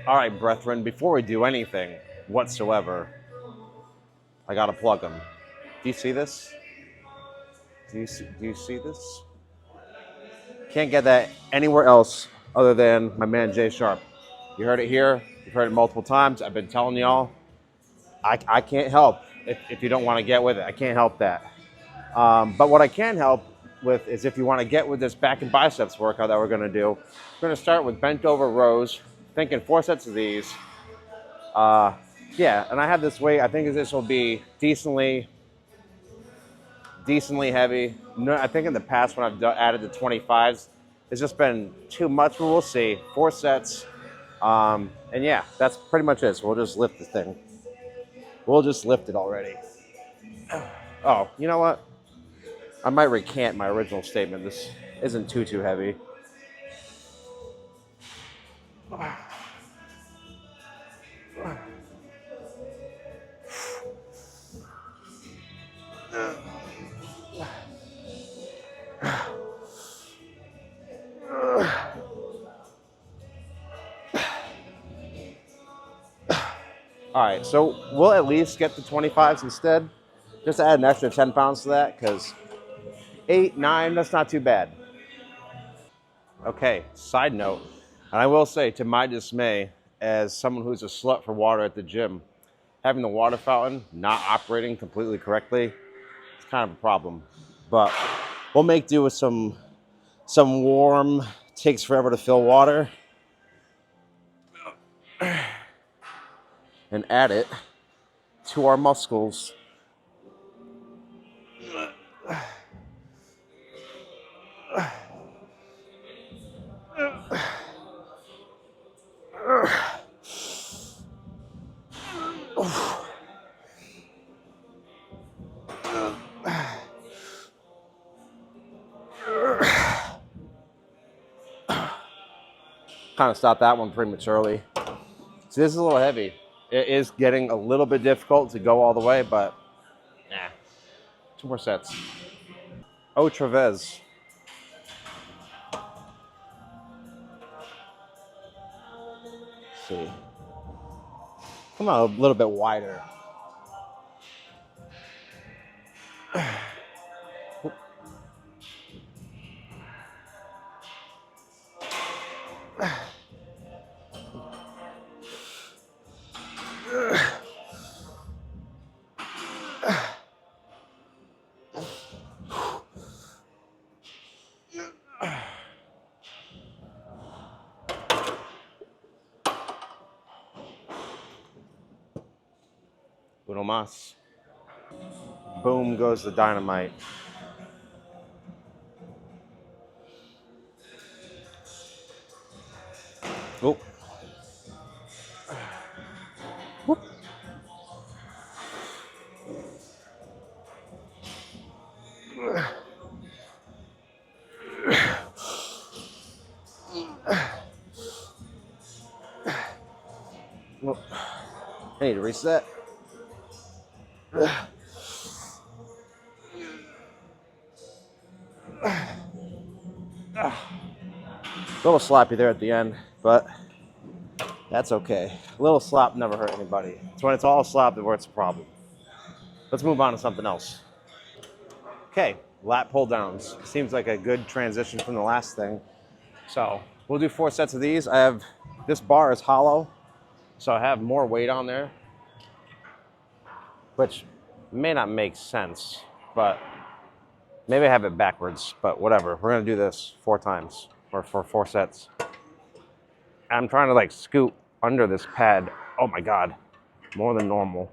All right, brethren, before we do anything whatsoever, I gotta plug them. Do you see this? Do you see this? Can't get that anywhere else other than my man Jay Sharp. You heard it here. You've heard it multiple times. I've been telling y'all. I can't help if you don't want to get with it. I can't help that. But what I can help with is if you want to get with this back and biceps workout that we're going to do. We're going to start with bent over rows, thinking 4 sets of these. Yeah, and I have this weight. I think this will be decently heavy. No, I think in the past when I've added the 25s, it's just been too much, but we'll see. 4 sets. And yeah, that's pretty much it. So we'll just lift the thing. We'll just lift it already. Oh, you know what? I might recant my original statement. This isn't too heavy. All right, so we'll at least get the 25s instead. Just add an extra 10 pounds to that because 8, 9, that's not too bad. Okay, side note, and I will say to my dismay, as someone who's a slut for water at the gym, having the water fountain not operating completely correctly, it's kind of a problem. But we'll make do with some warm, takes forever to fill water, and add it to our muscles. Kind of stopped that one prematurely. So this is a little heavy. It is getting a little bit difficult to go all the way, but nah. 2 more sets. Oh, Trevez. See. Come on, a little bit wider. Uno más. Boom goes the dynamite. Oh. Whoop. I need to reset. A little sloppy there at the end, but that's okay. A little slop never hurt anybody. It's when it's all slop that where it's a problem. Let's move on to something else. Okay, lat pull downs. Seems like a good transition from the last thing. So we'll do 4 sets of these. This bar is hollow, so I have more weight on there, which may not make sense, but maybe I have it backwards, but whatever. We're gonna do this 4 times, or for 4 sets. I'm trying to like scoot under this pad. Oh my God, more than normal.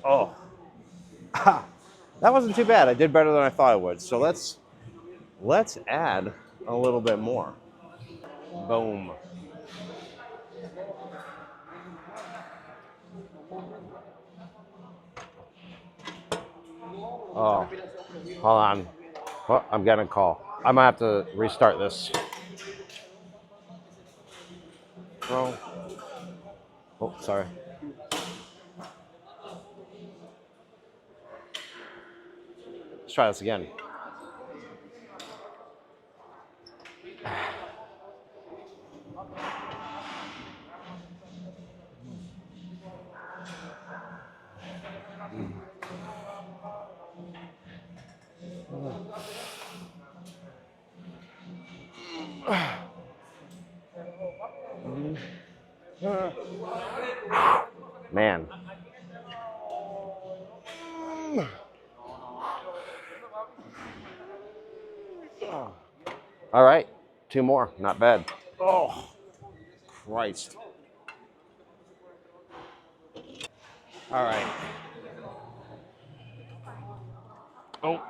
Oh, that wasn't too bad. I did better than I thought I would. So let's add a little bit more. Boom. Oh, hold on. Oh, I'm getting a call. I might have to restart this. Oh, oh, sorry. Let's try this again. Man. All right, 2 more. Not bad. Oh, Christ. All right. Oh.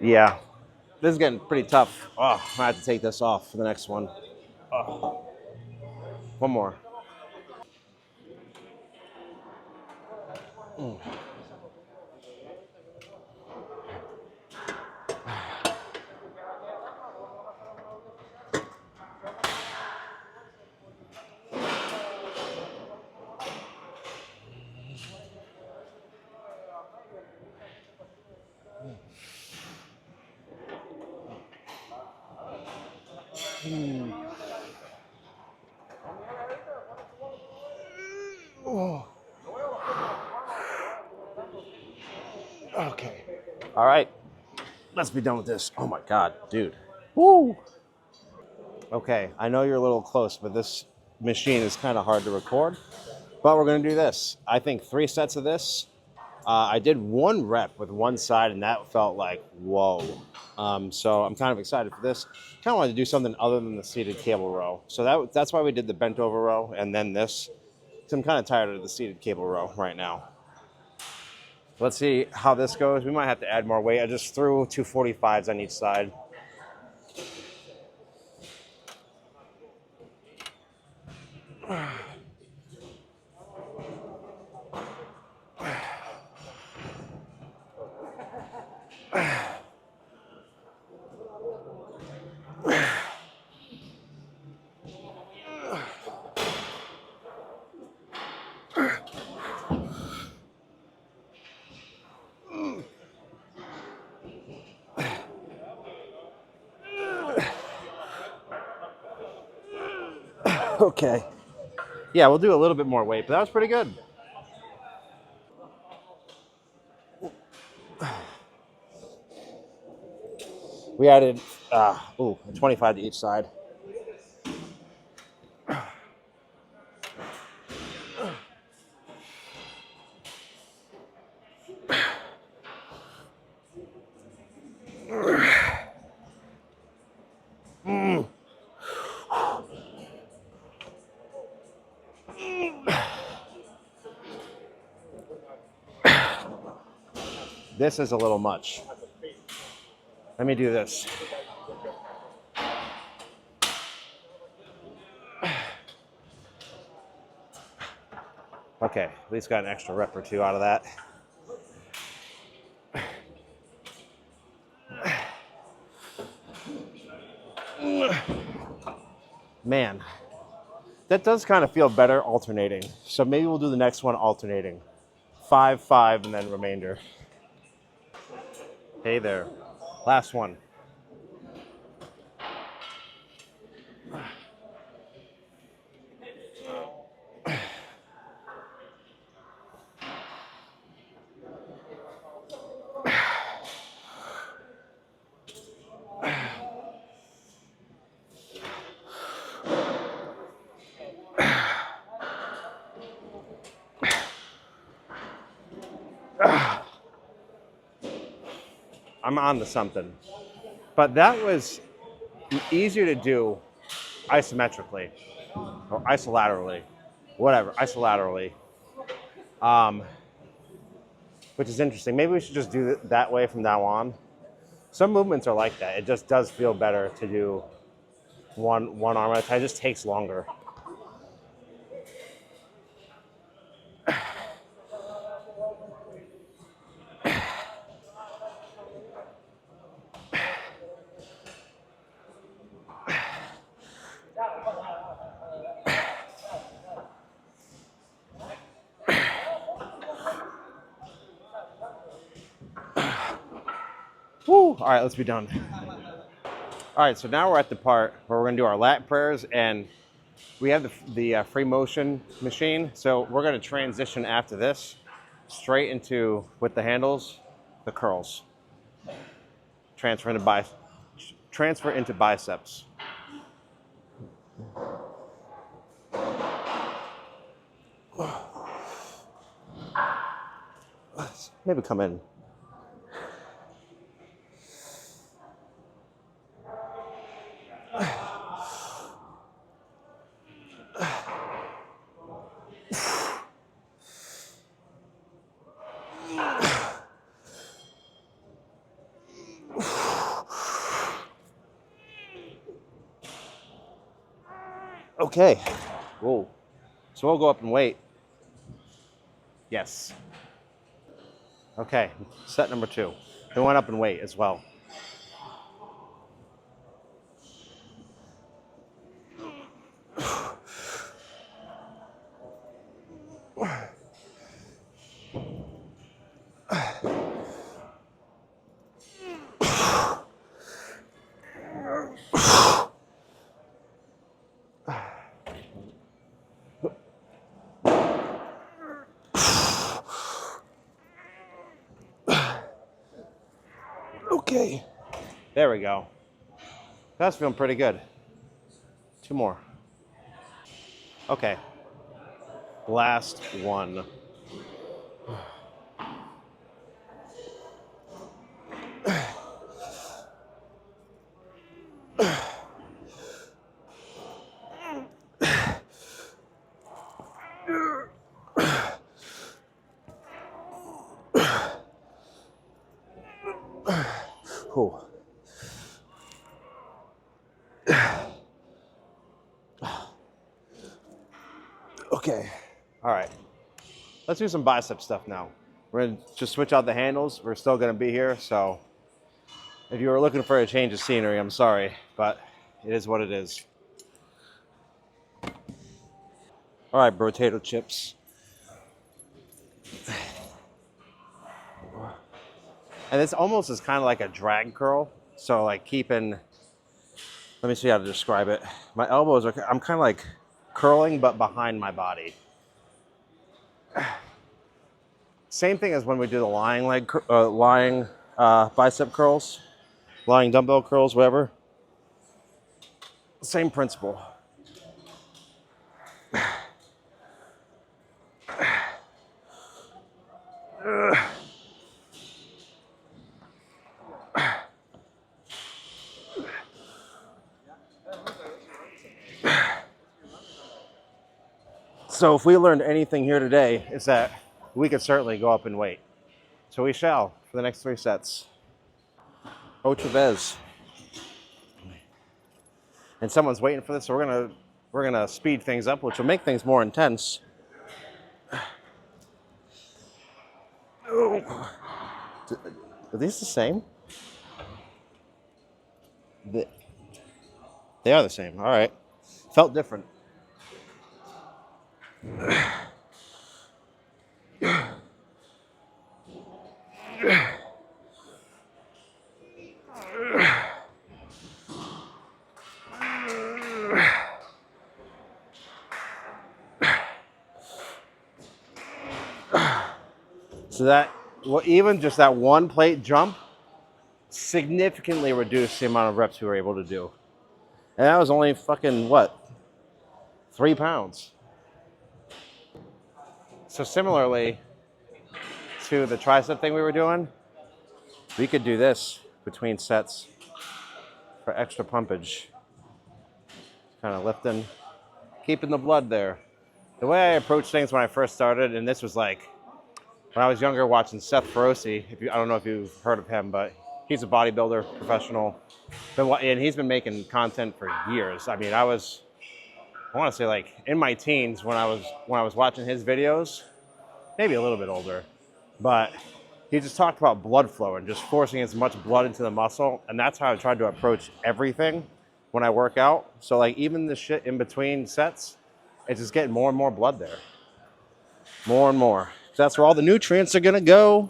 Yeah, this is getting pretty tough. Oh, I have to take this off for the next one. Oh. One more. Oh. Okay. All right. Let's be done with this. Oh my God, dude. Woo. Okay, I know you're a little close, but this machine is kind of hard to record. But we're going to do this. I think 3 sets of this. I did 1 rep with one side, and that felt like, whoa. So I'm kind of excited for this. Kind of wanted to do something other than the seated cable row. So that's why we did the bent over row and then this. So I'm kind of tired of the seated cable row right now. Let's see how this goes. We might have to add more weight. I just threw 245s on each side. Okay. Yeah, we'll do a little bit more weight, but that was pretty good. We added 25 to each side. This is a little much. Let me do this. Okay, at least got an extra rep or 2 out of that. Man, that does kind of feel better alternating. So maybe we'll do the next one alternating. 5, 5, and then remainder. Hey there. Last one. I'm on to something. But that was easier to do isometrically or isolaterally, whatever, isolaterally, which is interesting. Maybe we should just do it that way from now on. Some movements are like that. It just does feel better to do one arm at a time. It just takes longer. Woo! All right, let's be done. All right, so now we're at the part where we're gonna do our lat prayers, and we have the free motion machine. So we're gonna transition after this straight into, with the handles, the curls. Transfer into biceps. Maybe come in. Okay. Whoa. So we'll go up and wait. Yes. Okay. Set number 2. We went up and wait as well. Okay. There we go. That's feeling pretty good. 2 more. Okay. Last one. Whew. Okay. All right. Let's do some bicep stuff now. We're going to just switch out the handles. We're still going to be here. So if you were looking for a change of scenery, I'm sorry, but it is what it is. All right, potato chips. And this almost is kind of like a drag curl. So like keeping, let me see how to describe it. My elbows are, I'm kind of like curling, but behind my body. Same thing as when we do the lying bicep curls, lying dumbbell curls, whatever. Same principle. So if we learned anything here today, it's that we could certainly go up and wait. So we shall for the next 3 sets. Ocho vez. And someone's waiting for this, so we're gonna speed things up, which will make things more intense. Oh. Are these the same? They are the same. All right. Felt different. So that, well, even just that one plate jump significantly reduced the amount of reps we were able to do. And that was only fucking, what, 3 pounds. So similarly, this to the tricep thing we were doing, we could do this between sets for extra pumpage. Kind of lifting, keeping the blood there. The way I approached things when I first started, and this was like when I was younger watching Seth Feroce. I don't know if you've heard of him, but he's a bodybuilder, professional. And he's been making content for years. I mean, I want to say like in my teens when I was watching his videos, maybe a little bit older, but he just talked about blood flow and just forcing as much blood into the muscle. And that's how I tried to approach everything when I work out. So like even the shit in between sets, it's just getting more and more blood there. More and more. So that's where all the nutrients are gonna go.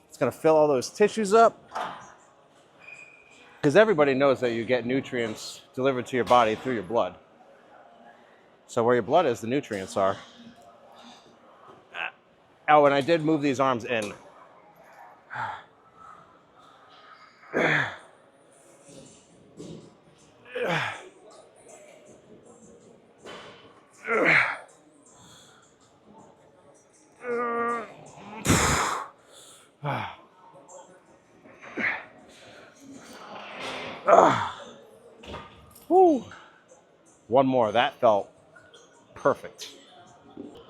It's gonna fill all those tissues up. Because everybody knows that you get nutrients delivered to your body through your blood. So where your blood is, the nutrients are. Oh, and I did move these arms in. Woo. One more. That felt perfect.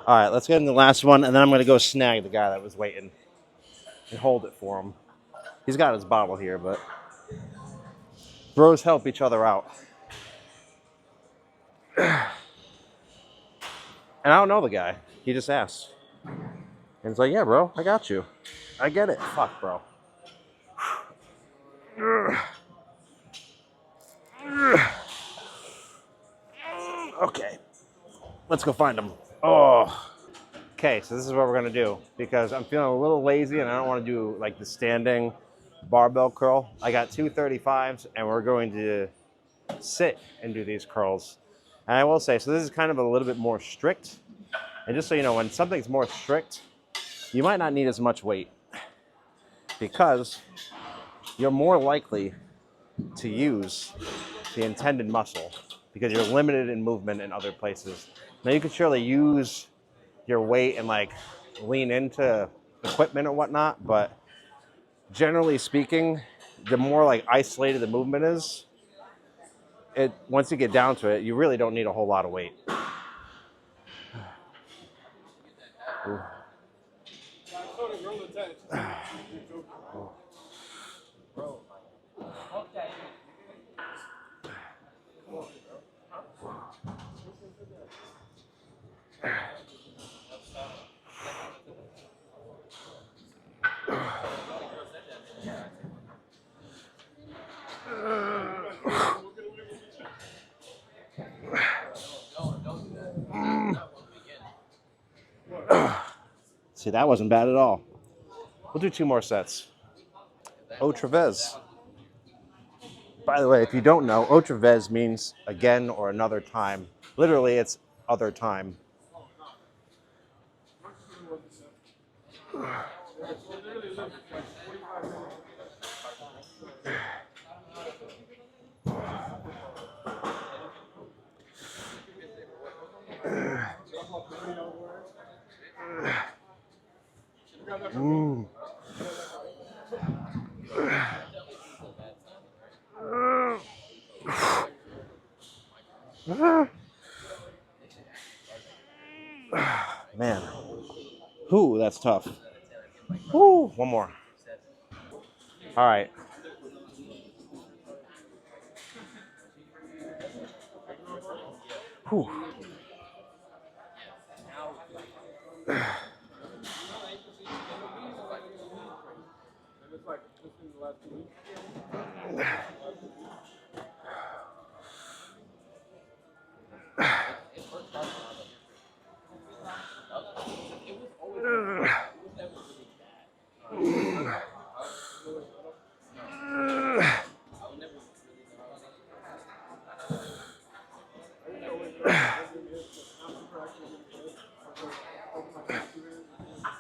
All right, let's get in the last one, and then I'm going to go snag the guy that was waiting and hold it for him. He's got his bottle here, but bros help each other out. And I don't know the guy. He just asked. And it's like, yeah, bro, I got you. I get it. Fuck, bro. Okay. Let's go find him. Oh. Okay, so this is what we're gonna do because I'm feeling a little lazy and I don't want to do like the standing barbell curl. I got two 35s and we're going to sit and do these curls. And I will say, so this is kind of a little bit more strict. And just so you know, when something's more strict, you might not need as much weight because you're more likely to use the intended muscle because you're limited in movement in other places. Now you can surely use your weight and like lean into equipment or whatnot, but generally speaking, the more like isolated the movement is, once you get down to it, you really don't need a whole lot of weight. Ooh. See, that wasn't bad at all. We'll do 2 more sets. Autre vez. By the way, if you don't know, autre vez means again or another time. Literally, it's other time. Man. Ooh, that's tough. Ooh, one more. All right. Whew.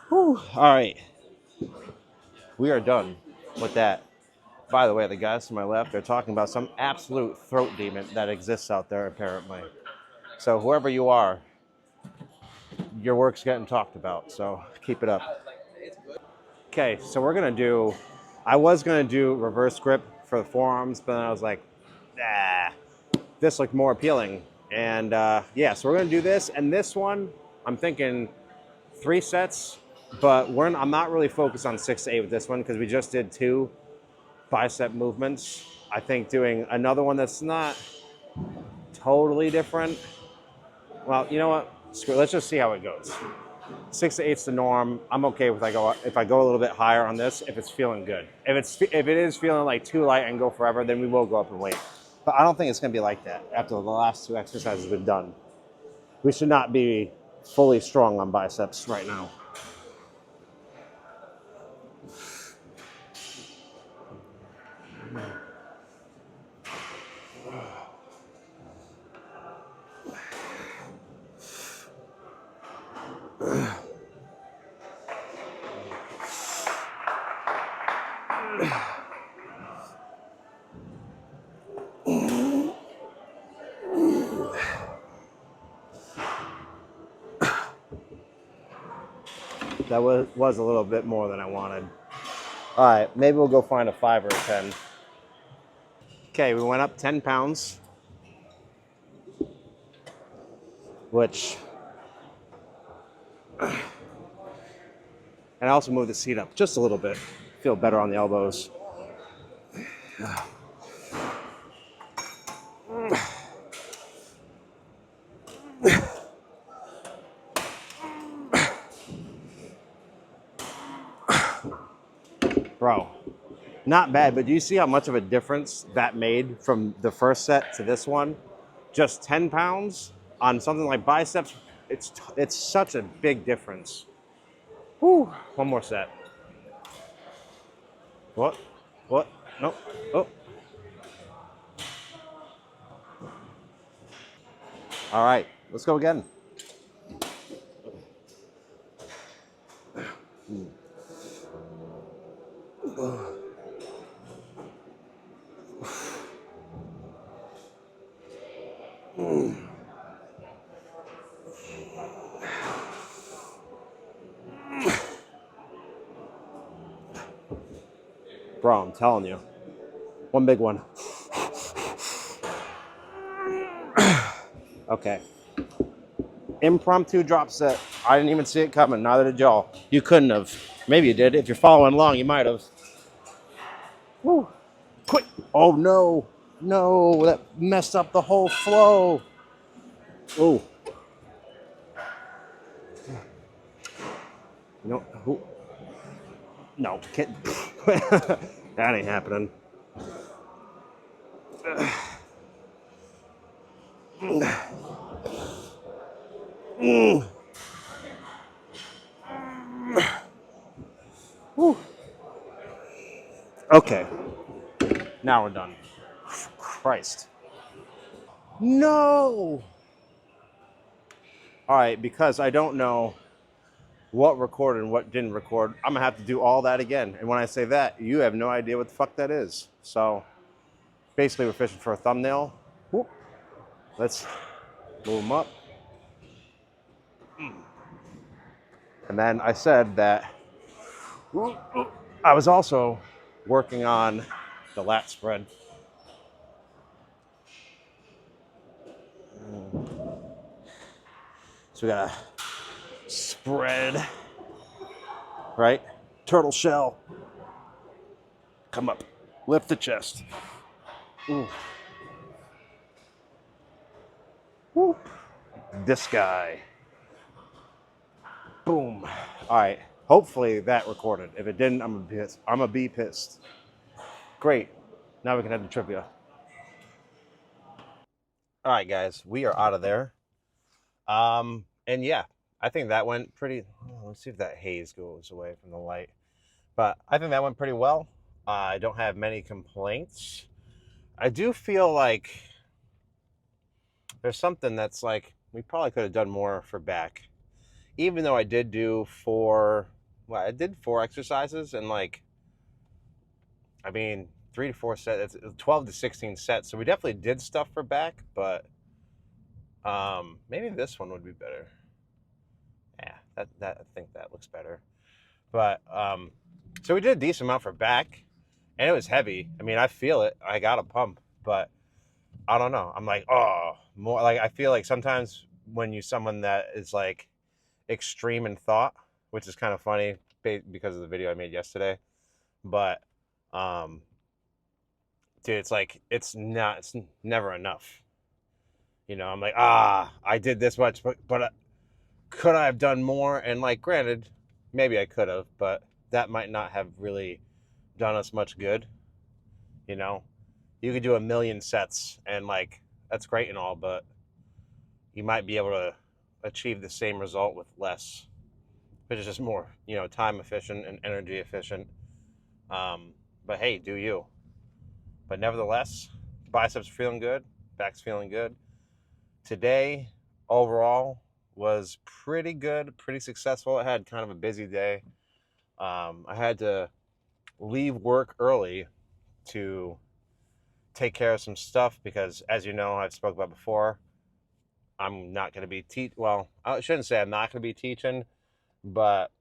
Whew. All right. We are done with that. By the way, the guys to my left are talking about some absolute throat demon that exists out there, apparently. So whoever you are, your work's getting talked about. So keep it up. Okay, so we're gonna do, I was gonna do reverse grip for the forearms, but then I was like, ah, this looked more appealing. And yeah, so we're gonna do this. And this one, I'm thinking 3 sets, but I'm not really focused on 6 to 8 with this one because we just did 2 bicep movements. I think doing another one that's not totally different. Well, you know what? Screw it. Let's just see how it goes. 6 to 8's the norm. I'm okay if I go a little bit higher on this if it's feeling good. If it is feeling like too light and go forever, then we will go up in weight. But I don't think it's gonna be like that after the last 2 exercises we've done. We should not be fully strong on biceps right now. That was a little bit more than I wanted. All right, maybe we'll go find a 5 or a 10. Okay, we went up 10 pounds, which, and I also moved the seat up just a little bit. Feel better on the elbows. Bro, not bad, but do you see how much of a difference that made from the first set to this one? Just 10 pounds on something like biceps, it's such a big difference. Whew. One more set. What? What? Nope. Oh. All right, let's go again. Bro, I'm telling you. One big one. Okay. Impromptu drop set. I didn't even see it coming. Neither did y'all. You couldn't have. Maybe you did. If you're following along, you might have. Woo. Quick. Oh, no. No. That messed up the whole flow. Oh. No. Who? No. Can't. That ain't happening. Woo. Okay. Now we're done. Christ. No. All right, because I don't know what recorded and what didn't record, I'm gonna have to do all that again. And when I say that, you have no idea what the fuck that is. So basically, we're fishing for a thumbnail. Whoop. Let's move them up. And then I said that I was also working on the lat spread. So we got a spread, right? Turtle shell. Come up. Lift the chest. Ooh. Woo. This guy. Boom. All right. Hopefully that recorded. If it didn't, I'm gonna be pissed. Great. Now we can have the trivia. All right, guys. We are out of there. And yeah, I think that went pretty. Let's see if that haze goes away from the light. But I think that went pretty well. I don't have many complaints. I do feel like there's something that's like we probably could have done more for back. Even though I did do 4 exercises and like, I mean, 3 to 4 sets, it's 12 to 16 sets. So we definitely did stuff for back, but maybe this one would be better. Yeah, that I think that looks better. But So we did a decent amount for back, and it was heavy. I mean, I feel it. I got a pump, but I don't know. I'm like, oh, more like I feel like sometimes when you someone that is like extreme in thought, which is kind of funny because of the video I made yesterday, but um, dude, it's like it's never enough. I'm like, I did this much, but could I have done more? And like, granted, maybe I could have, but that might not have really done us much good. You know, you could do a million sets, and like that's great and all, but you might be able to achieve the same result with less, which is just more, time efficient and energy efficient. But hey, do you? But nevertheless, biceps are feeling good, back's feeling good. Today, overall, was pretty good, pretty successful. I had kind of a busy day. I had to leave work early to take care of some stuff because, as you know, I've spoke about before, I'm not going to be well, I shouldn't say I'm not going to be teaching, but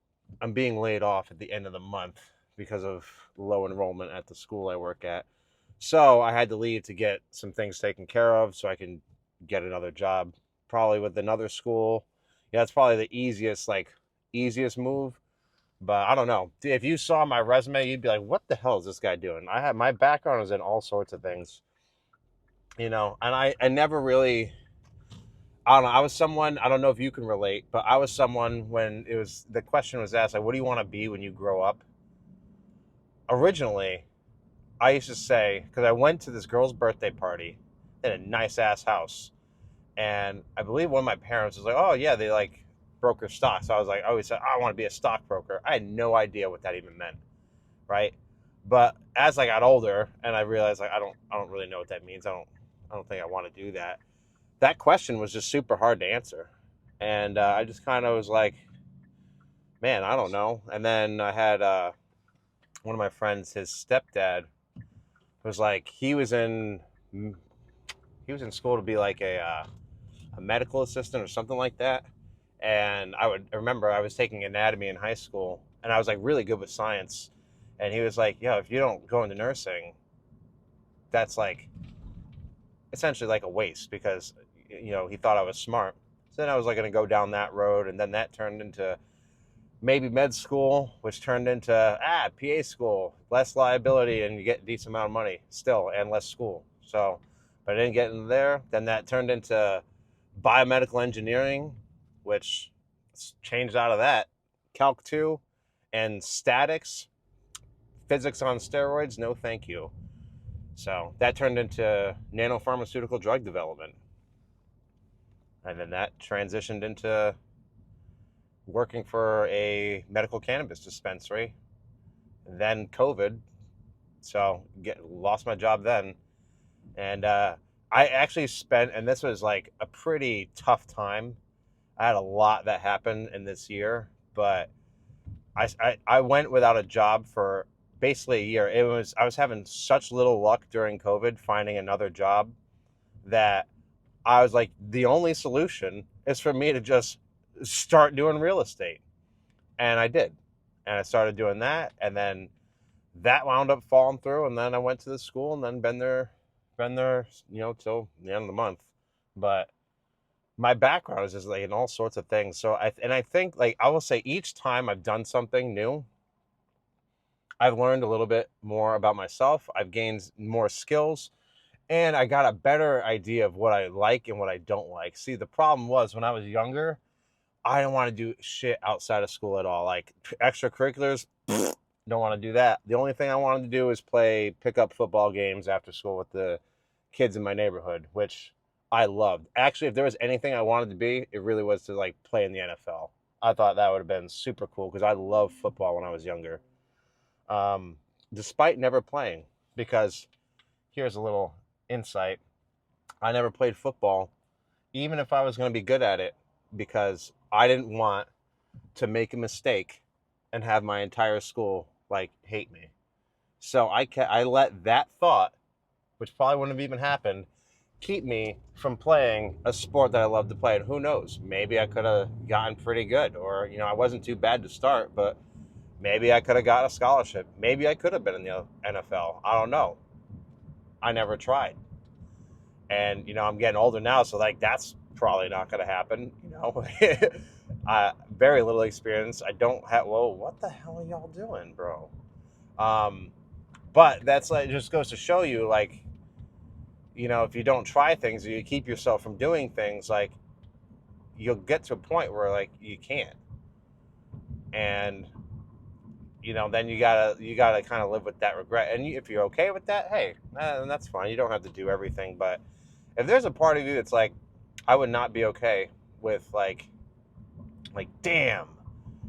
I'm being laid off at the end of the month because of low enrollment at the school I work at. So I had to leave to get some things taken care of so I can get another job, probably with another school. Yeah, that's probably the easiest move. But I don't know. If you saw my resume, you'd be like, what the hell is this guy doing? My background is in all sorts of things, and I never really, I don't know. I was someone, I don't know if you can relate, but I was someone when the question was asked, like, what do you want to be when you grow up? Originally, I used to say, because I went to this girl's birthday party in a nice ass house. And I believe one of my parents was like, oh, yeah, they like broker stocks. So I was like, I always said, I want to be a stockbroker. I had no idea what that even meant. Right. But as I got older and I realized like, I don't really know what that means. I don't think I want to do that. That question was just super hard to answer. And I just kind of was like, man, I don't know. And then I had one of my friends, his stepdad was like, he was in school to be like a medical assistant or something like that. And I remember I was taking anatomy in high school and I was like really good with science. And he was like, yeah, if you don't go into nursing, that's like essentially like a waste because, he thought I was smart. So then I was like going to go down that road. And then that turned into maybe med school, which turned into PA school, less liability, and you get a decent amount of money still and less school. So, but I didn't get into there. Then that turned into biomedical engineering, which changed out of that. Calc 2 and statics, physics on steroids, no thank you. So that turned into nanopharmaceutical drug development. And then that transitioned into working for a medical cannabis dispensary. Then COVID, so lost my job then. And I actually spent, and this was like a pretty tough time. I had a lot that happened in this year, but I went without a job for basically a year. I was having such little luck during COVID finding another job that I was like, the only solution is for me to just start doing real estate. And I did. And I started doing that. And then that wound up falling through. And then I went to the school and then been there, till the end of the month. But my background is just like in all sorts of things. So I think like I will say each time I've done something new, I've learned a little bit more about myself. I've gained more skills and I got a better idea of what I like and what I don't like. See, the problem was when I was younger, I didn't want to do shit outside of school at all. Like extracurriculars, don't want to do that. The only thing I wanted to do was play pickup football games after school with the kids in my neighborhood, which I loved. Actually, if there was anything I wanted to be, it really was to like play in the NFL. I thought that would have been super cool because I loved football when I was younger. Despite never playing, because here's a little insight. I never played football, even if I was going to be good at it, because I didn't want to make a mistake and have my entire school like hate me. So I let that thought, which probably wouldn't have even happened, keep me from playing a sport that I love to play. And who knows, maybe I could have gotten pretty good, or I wasn't too bad to start, but Maybe I could have got a scholarship. Maybe I could have been in the NFL. I don't know. I never tried. And, I'm getting older now, so like that's probably not going to happen. Very little experience. I don't have, whoa, what the hell are y'all doing, bro? Um, but that's like, just goes to show you, like, if you don't try things or you keep yourself from doing things, like, you'll get to a point where like you can't. And then you gotta kind of live with that regret. And if you're okay with that, hey, then that's fine. You don't have to do everything. But if there's a part of you that's like, I would not be okay with like, damn,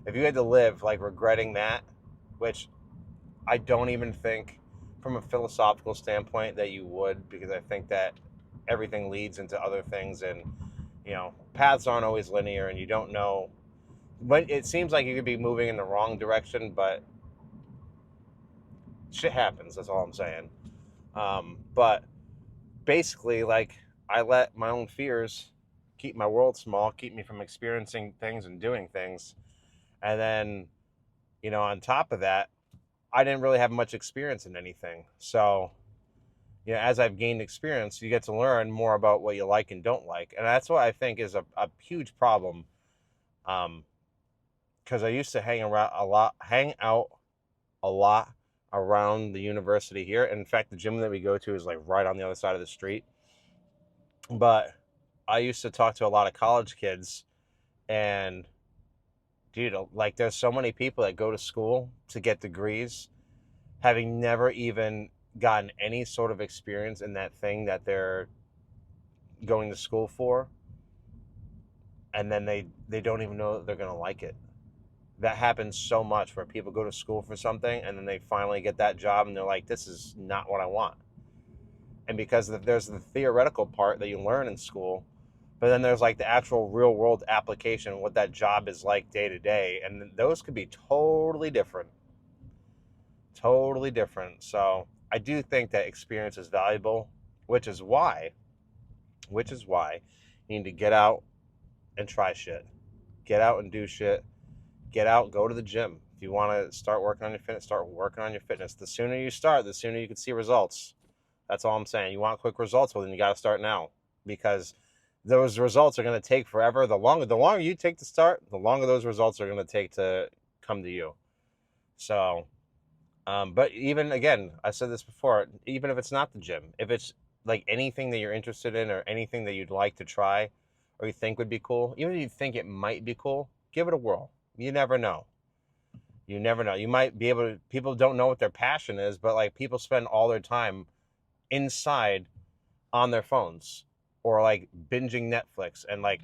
if you had to live like regretting that, which I don't even think from a philosophical standpoint that you would, because I think that everything leads into other things, and paths aren't always linear, and you don't know. But it seems like you could be moving in the wrong direction, but shit happens. That's all I'm saying. But basically, like, I let my own fears keep my world small, keep me from experiencing things and doing things. And then, on top of that, I didn't really have much experience in anything. So, as I've gained experience, you get to learn more about what you like and don't like. And that's what I think is a huge problem. Because I used to hang out a lot around the university here. And in fact, the gym that we go to is like right on the other side of the street. But I used to talk to a lot of college kids, and dude, like, there's so many people that go to school to get degrees, having never even gotten any sort of experience in that thing that they're going to school for, and then they don't even know that they're going to like it. That happens so much, where people go to school for something and then they finally get that job and they're like, this is not what I want. And because there's the theoretical part that you learn in school, but then there's like the actual real world application, what that job is like day to day, and those could be totally different. Totally different. So I do think that experience is valuable, which is why you need to get out and try shit. Get out and do shit. Get out, go to the gym. If you want to start working on your fitness, start working on your fitness. The sooner you start, the sooner you can see results. That's all I'm saying. You want quick results, well, then you got to start now, because those results are going to take forever. The longer you take to start, the longer those results are going to take to come to you. So, but even again, I said this before, even if it's not the gym, if it's like anything that you're interested in or anything that you'd like to try or you think would be cool, even if you think it might be cool, give it a whirl. You never know. You never know. You might be able to, people don't know what their passion is, but like, people spend all their time inside on their phones or like binging Netflix. And like,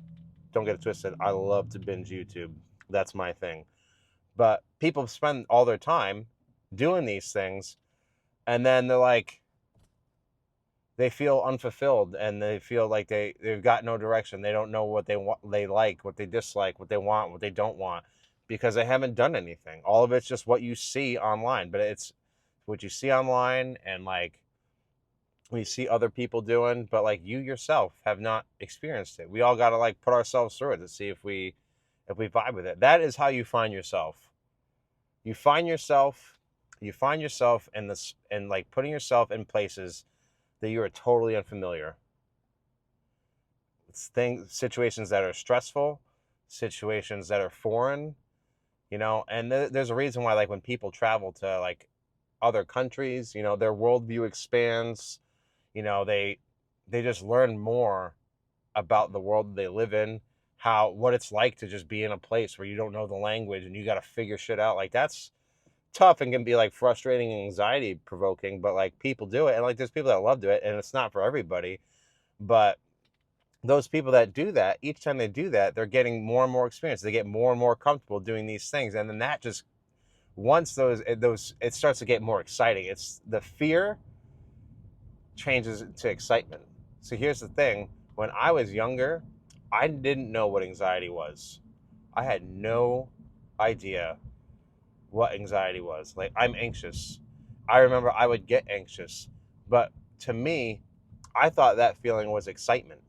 don't get it twisted, I love to binge YouTube. That's my thing. But people spend all their time doing these things, and then they're like, they feel unfulfilled, and they feel like they've got no direction. They don't know what they want, they like, what they dislike, what they want, what they don't want, because they haven't done anything. All of it's just what you see online, but it's what you see online, and like, we see other people doing, but like, you yourself have not experienced it. We all got to like put ourselves through it to see if we vibe with it. That is how you find yourself. You find yourself in this, and like putting yourself in places that you are totally unfamiliar. It's situations that are stressful, situations that are foreign, and there's a reason why, like, when people travel to like other countries, their worldview expands. They just learn more about the world that they live in, what it's like to just be in a place where you don't know the language and you got to figure shit out. Like, that's tough and can be like frustrating and anxiety provoking, but like, people do it, and like, there's people that love to it, and it's not for everybody. But those people that do that, each time they do that, they're getting more and more experience. They get more and more comfortable doing these things, and then that just, once it starts to get more exciting. It's the fear changes to excitement. So here's the thing: when I was younger, I didn't know what anxiety was. I had no idea what anxiety was. Like, I'm anxious. I remember I would get anxious, but to me, I thought that feeling was excitement.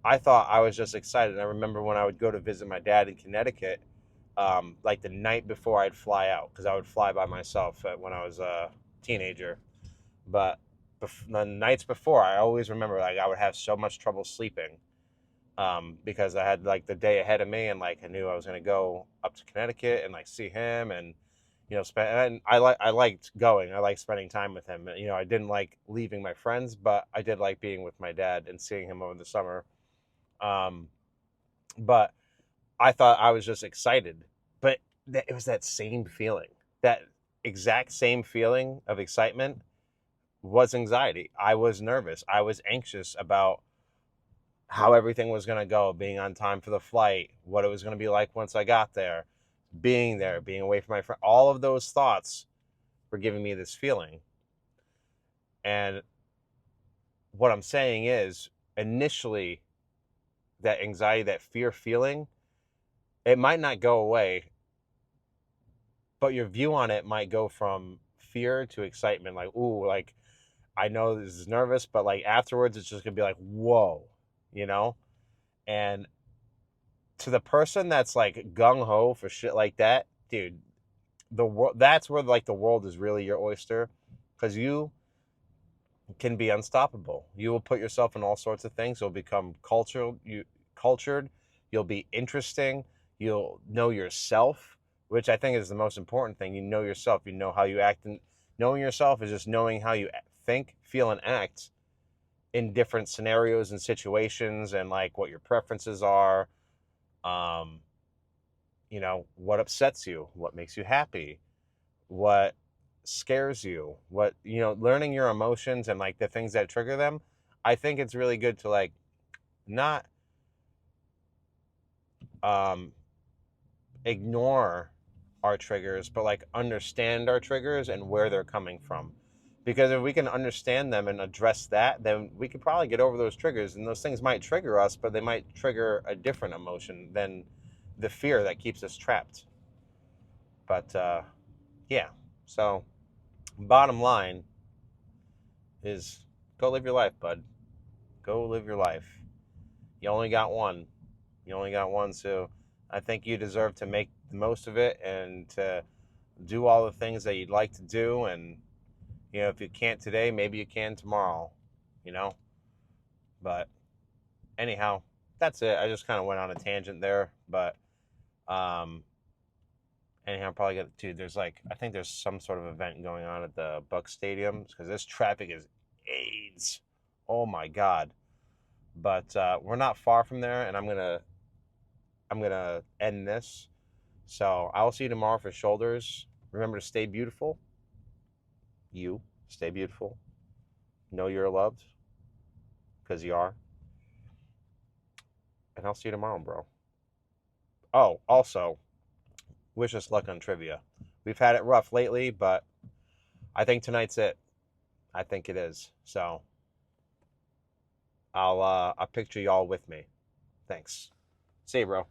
I thought I was just excited. I remember when I would go to visit my dad in Connecticut, like the night before I'd fly out, because I would fly by myself when I was a teenager. But the nights before, I always remember like I would have so much trouble sleeping, because I had like the day ahead of me, and like I knew I was going to go up to Connecticut and like see him, and spend. And I liked going. I liked spending time with him. I didn't like leaving my friends, but I did like being with my dad and seeing him over the summer. Um, but I thought I was just excited, but it was that same feeling, that exact same feeling of excitement was anxiety. I was nervous. I was anxious about how everything was going to go, being on time for the flight, what it was going to be like once I got there, being away from my friend. All of those thoughts were giving me this feeling. And what I'm saying is, initially, that anxiety, that fear feeling, it might not go away, but your view on it might go from fear to excitement. Like, ooh, like, I know this is nervous, but like afterwards, it's just going to be like, whoa, you know? And to the person that's like gung ho for shit like that, dude, that's where like the world is really your oyster, because you can be unstoppable. You will put yourself in all sorts of things. You'll become cultured. You'll be interesting. You'll know yourself, which I think is the most important thing. You know yourself. You know how you act, and knowing yourself is just knowing how you think, feel, and act in different scenarios and situations, and like what your preferences are. Um, what upsets you, what makes you happy, what scares you, what, learning your emotions and like the things that trigger them. I think it's really good to like not um ignore our triggers, but like understand our triggers and where they're coming from. Because if we can understand them and address that, then we could probably get over those triggers, and those things might trigger us, but they might trigger a different emotion than the fear that keeps us trapped. But yeah, so bottom line is, go live your life, bud. Go live your life. You only got one. You only got one, so I think you deserve to make the most of it and to do all the things that you'd like to do. And, if you can't today, maybe you can tomorrow, you know? But anyhow, that's it. I just kind of went on a tangent there. But um, anyhow, I'm probably going to, there's like, I think there's some sort of event going on at the Buck Stadium, because this traffic is AIDS. Oh my God. But we're not far from there, and I'm gonna end this. So I will see you tomorrow for shoulders. Remember to stay beautiful. You stay beautiful. Know you're loved, because you are. And I'll see you tomorrow, bro. Oh, also, wish us luck on trivia. We've had it rough lately, but I think tonight's it. I think it is. So I'll picture y'all with me. Thanks. See you, bro.